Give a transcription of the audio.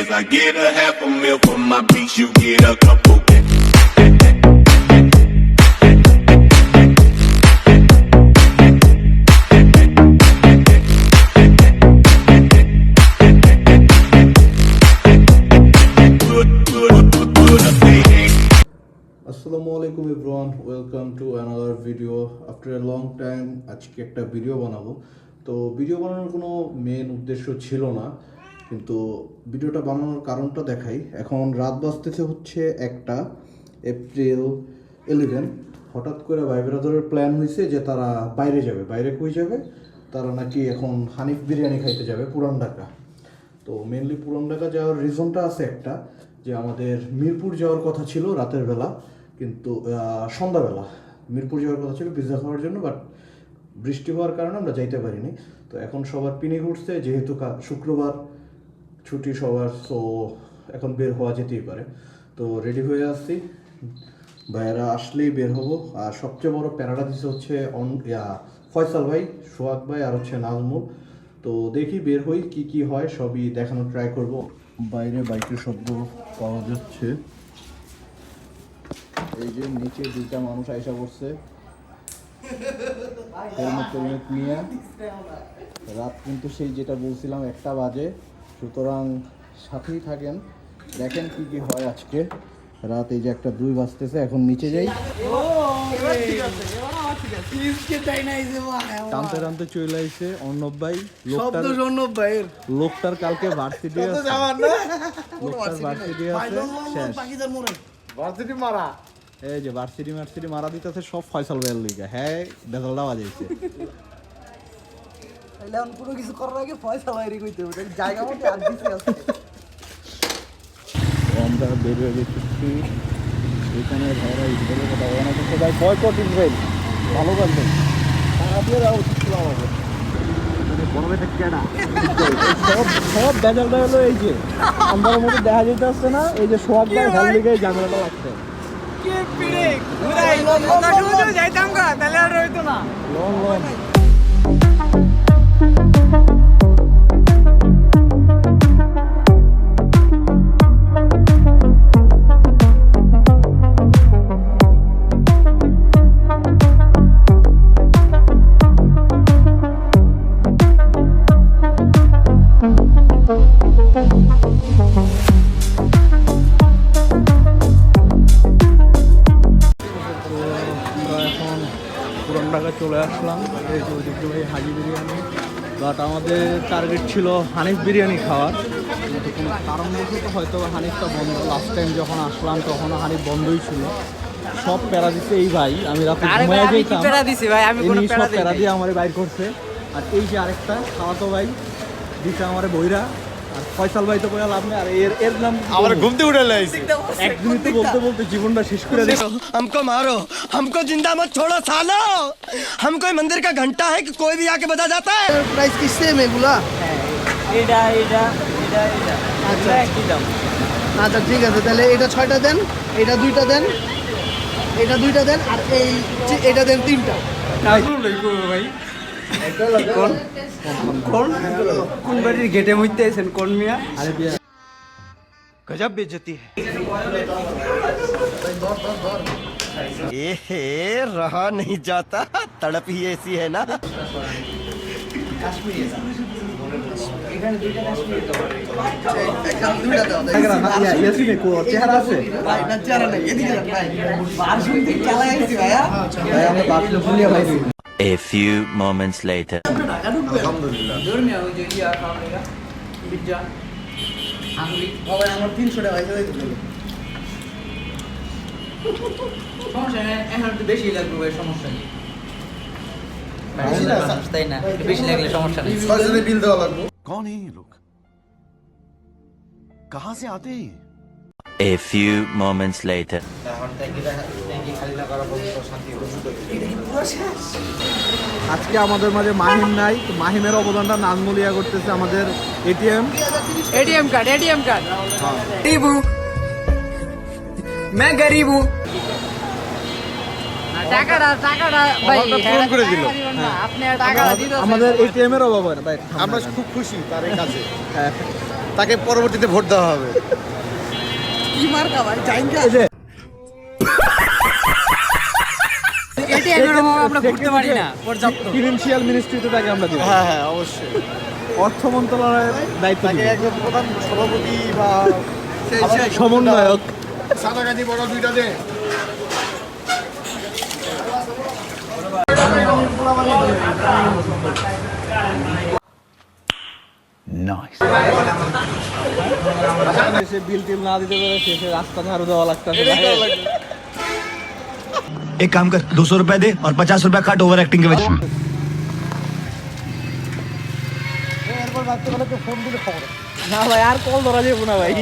bands, I get a half a meal for my beats, you get a couple. আসসালামু আলাইকুম everyone, welcome to another video. After a long time আজকে একটা video বানাবো। তো video বানানোর কোনো main উদ্দেশ্য ছিল না, কিন্তু ভিডিওটা বানানোর কারণটা দেখাই। এখন রাত বাজতেছে হচ্ছে 1টা, এপ্রিল 11। হঠাৎ করে ভাই ব্রাদারের প্ল্যান হয়েছে যে তারা বাইরে যাবে। বাইরে কই যাবে? তারা নাকি এখন হানিফ বিরিয়ানি খাইতে যাবে পুরান ঢাকা। তো মেনলি পুরান ঢাকা যাওয়ার রিজনটা আছে একটা, যে আমাদের মিরপুর যাওয়ার কথা ছিল রাতের বেলা, কিন্তু সন্ধ্যাবেলা মিরপুর যাওয়ার কথা ছিল পিৎজা খাওয়ার জন্য, বাট বৃষ্টি হওয়ার কারণে আমরা যাইতে পারিনি। তো এখন সবার পিনি ঘুরছে, যেহেতু শুক্রবার ছুটি সবার, সো এখন বের হওয়া যেতেই পারে। তো রেডি হয়ে আসছি, ভাইয়েরা আসলেই বের হবো। আর সবচেয়ে বড় প্যারাটা দিচ্ছে হচ্ছে ফয়সাল ভাই, সোহাগ ভাই আর হচ্ছে নাজমুল। তো দেখি বের হই, কি কি হয় সবই দেখানোর ট্রাই করব। বাইরে বাইকের শব্দ পাওয়া যাচ্ছে। এই যে নিচে দুইটা মানুষ আইসা পড়ছে হেলমেট নিয়ে। রাত কিন্তু সেই যেটা বলছিলাম 1টা বাজে, সুতরাং সাথেই থাকেন, দেখেন কি কি হয় আজকে। রাত এই যে 1টা 2 বাজতেছে, এখন নিচে যাই। টানতে টানতে চলে আইছে অর্ণব ভাই। লোকটার কালকে ভার্সিটি আছে, লোকটার ভার্সিটি আছে শেষ। ভার্সিটি মারা, এই যে ভার্সিটি মারা দিতেছে সব ফয়সাল ভাইয়ের লিগে। হ্যাঁ, বেজালটা বাজাইছে। এখন পুরো কিছু করার আগে ফয়সাল ভাইরে কইতে হবে, জায়গা মতো আর কিছু আছে। আমরা বের হয়ে গেছি এখানে। ভাইরা ইসরায়েলের কথা বলা করছে, ভাই বয়কট ইসরায়েল, ভালো করবে টাকা দিয়ে দেওয়া উচিত ছিল আমাদের। সব বেজালটা হলো এই যে আমার মধ্যে দেখা যেতে আসছে না, এই যে সোহাগ ভাই হেল লিগে ঝামেলাটা লাগছে। লং পুরান ঢাকা চলে আসলাম। এই যে ঐতিহ্যবাহী হাজি বিরিয়ানি, বাট আমাদের টার্গেট ছিল হানিফ বিরিয়ানি খাওয়ার, কিন্তু কোনো কারণবশত হয়তো হানিফটা বন্ধ। লাস্ট টাইম যখন আসলাম তখন হানিফ বন্ধই ছিল। সব প্যারা দিচ্ছে এই ভাই, আমি রাতে ঘুমায় যেতাম, সব প্যারা দিয়ে আমার বাইর করছে। আর এই যে আরেকটা খাওয়াতো ভাই দিচ্ছে আমার বইরা, আর ফয়সাল ভাই তো বলে লাভ নেই। আর এর নাম আমার ঘুমতে উঠে লাইছে একদিনই তো বলতে বলতে জীবনটা শেষ করে দিল। हमको मारो, हमको जिंदा मत छोड़ो सालो, हम कोई मंदिर का घंटा है कि कोई भी आके बजा जाता है। প্রাইস কি সেম এগুলা? এটা আচ্ছা একই দাম। আচ্ছা ঠিক আছে, তাহলে এটা 6টা দেন, এটা 2টা দেন, এটা 2টা দেন, আর এটা দেন 3টা। কোন বাড়ির গেটে মইতে আছেন কোন মিয়া? আরে বিয়া गजब बेइज्जती है। ए रहा नहीं जाता, तड़प ही ऐसी है ना। চেহারা আছে ভাই না চেহারা নাই, এদিকে যান ভাই। বাথরুম থেকে চালাই আইছি ভাইয়া। ভাই, আমরা বাথরুম ভুলিয়া ভাই। A few moments later. আলহামদুলিল্লাহ। ধর্মিয়া ওই যে ইয়া খাওয়া লাগা পিজ্জা আঙ্গুলি বাবা আমার 300 টাকা হইছে দিতে। সমস্যা নেই, এখন একটু বেশি লাগবে ভাই, সমস্যা নেই। তাই না, একটু বেশি লাগলে সমস্যা নেই। সরজনে বিল দেওয়া লাগবে। कौन है ये लोग, कहाँ से आते हैं? A few moments later. আজকে আমাদের মাঝে মাহিম নাই, তো মাহিমের অবদানটা নাজমুলিয়া করতেছে। আমাদের এটিএম কার্ড গরিবু मैं गरीब हूँ। টাকাটা ভাই পূরণ করে দিল। আপনি টাকাটা দিতে আমাদের এটিএম এর অভাব হয় না ভাই। আমরা খুব খুশি তার এই কাজে। হ্যাঁ, তাকে পরবর্তীতে ভোট দেওয়া হবে। কি মার্কা ভাই জাইঙ্গা এটি এখনো আমরা করতে পারি না পর্যাপ্ত ফিনান্সিয়াল মিনিস্ট্রিতে তাকে আমরা দিব। হ্যাঁ হ্যাঁ অবশ্যই। অর্থ মন্ত্রণালয়ের দায়িত্ব তাকে দিব। একজন প্রধান সভাপতি বা সমন্বয়ক। সাদা গাড়ি বড় দুইটা দে। সে বিল টিল না দিতে পারে শেষে রাস্তা ঝাড়ু দেওয়া লাগতেছে। एक काम कर 200 रुपए दे और 50 रुपए काट ओवर एक्टिंग के वजह না ভাই আর কল ধরা যাবো না ভাই।